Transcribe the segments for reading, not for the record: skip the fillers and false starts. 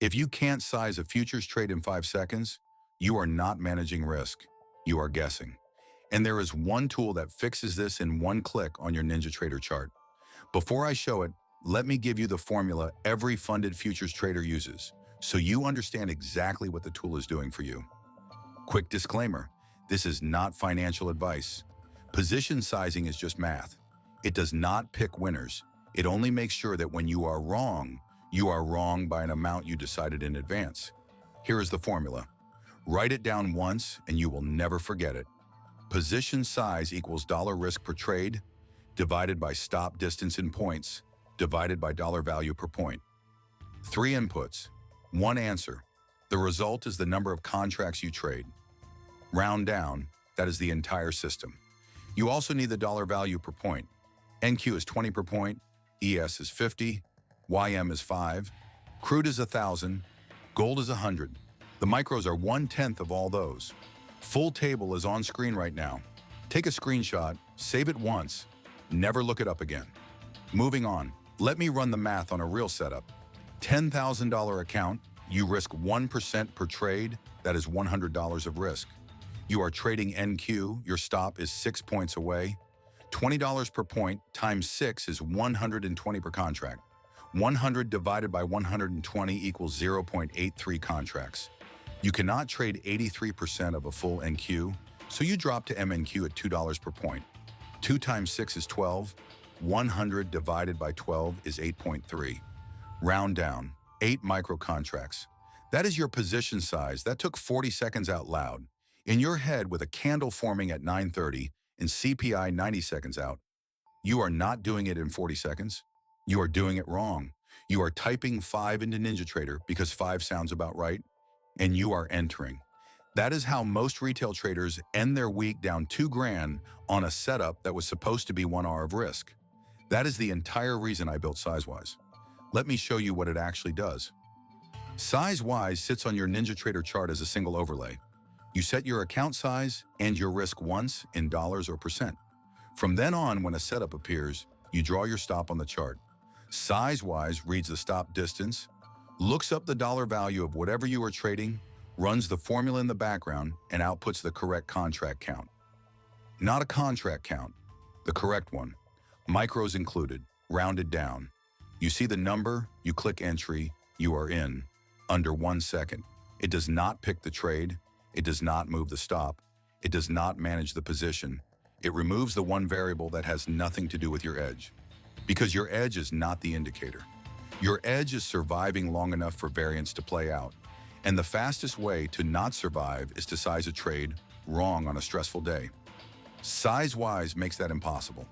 If you can't size a futures trade in 5 seconds, you are not managing risk. You are guessing. And there is one tool that fixes this in one click on your NinjaTrader chart. Before I show it, let me give you the formula every funded futures trader uses, so you understand exactly what the tool is doing for you. Quick disclaimer, this is not financial advice. Position sizing is just math. It does not pick winners. It only makes sure that when you are wrong by an amount you decided in advance. Here is the formula. Write it down once and you will never forget it. Position size equals dollar risk per trade divided by stop distance in points divided by dollar value per point. 3 inputs, 1 answer. The result is the number of contracts you trade. Round down, that is the entire system. You also need the dollar value per point. NQ is 20 per point, ES is 50, YM is 5, crude is 1,000, gold is 100. The micros are 1/10 of all those. Full table is on screen right now. Take a screenshot, save it once, never look it up again. Moving on, let me run the math on a real setup. $10,000 account, you risk 1% per trade, that is $100 of risk. You are trading NQ, your stop is 6 points away. $20 per point times 6 is 120 per contract. 100 divided by 120 equals 0.83 contracts. You cannot trade 83% of a full NQ, so you drop to MNQ at $2 per point. 2 times 6 is 12. 100 divided by 12 is 8.3. Round down, 8 micro contracts. That is your position size. That took 40 seconds out loud. In your head with a candle forming at 9:30 and CPI 90 seconds out. You are not doing it in 40 seconds. You are doing it wrong. You are typing 5 into NinjaTrader because 5 sounds about right, and you are entering. That is how most retail traders end their week down $2,000 on a setup that was supposed to be 1 hour of risk. That is the entire reason I built SizeWise. Let me show you what it actually does. SizeWise sits on your NinjaTrader chart as a single overlay. You set your account size and your risk once in dollars or percent. From then on, when a setup appears, you draw your stop on the chart. SizeWise reads the stop distance, looks up the dollar value of whatever you are trading, runs the formula in the background, and outputs the correct contract count. Not a contract count, the correct one. Micros included, rounded down. You see the number, you click entry, you are in, under 1 second. It does not pick the trade. It does not move the stop. It does not manage the position. It removes the one variable that has nothing to do with your edge. Because your edge is not the indicator. Your edge is surviving long enough for variance to play out. And the fastest way to not survive is to size a trade wrong on a stressful day. SizeWise makes that impossible.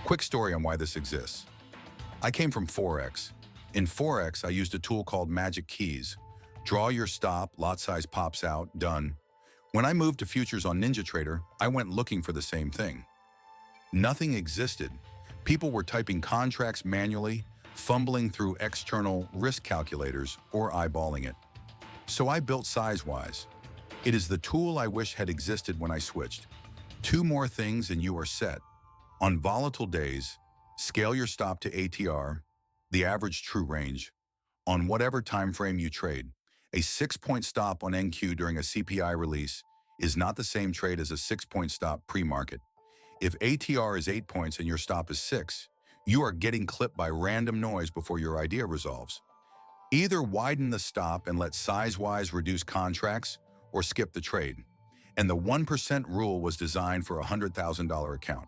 Quick story on why this exists. I came from Forex. In Forex, I used a tool called Magic Keys. Draw your stop, lot size pops out, done. When I moved to futures on NinjaTrader, I went looking for the same thing. Nothing existed. People were typing contracts manually, fumbling through external risk calculators, or eyeballing it. So I built SizeWise. It is the tool I wish had existed when I switched. 2 more things and you are set. On volatile days, scale your stop to ATR, the average true range, on whatever time frame you trade. A 6-point stop on NQ during a CPI release is not the same trade as a 6-point stop pre-market. If ATR is 8 points and your stop is 6, you are getting clipped by random noise before your idea resolves. Either widen the stop and let SizeWise reduce contracts, or skip the trade. And the 1% rule was designed for a $100,000 account.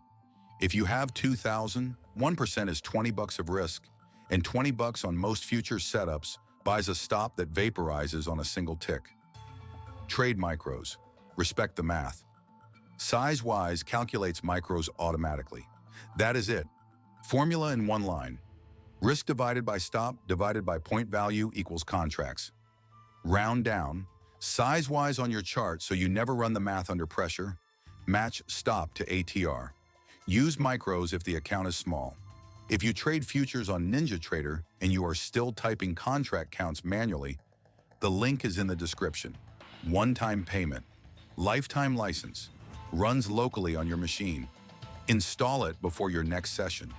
If you have 2,000, 1% is $20 of risk, and $20 on most futures setups buys a stop that vaporizes on a single tick. Trade micros. Respect the math. SizeWise calculates micros automatically. That is it. Formula in one line. Risk divided by stop divided by point value equals contracts. Round down. SizeWise on your chart so you never run the math under pressure. Match stop to ATR. Use micros if the account is small. If you trade futures on NinjaTrader and you are still typing contract counts manually, the link is in the description. One-time payment. Lifetime license. Runs locally on your machine. Install it before your next session.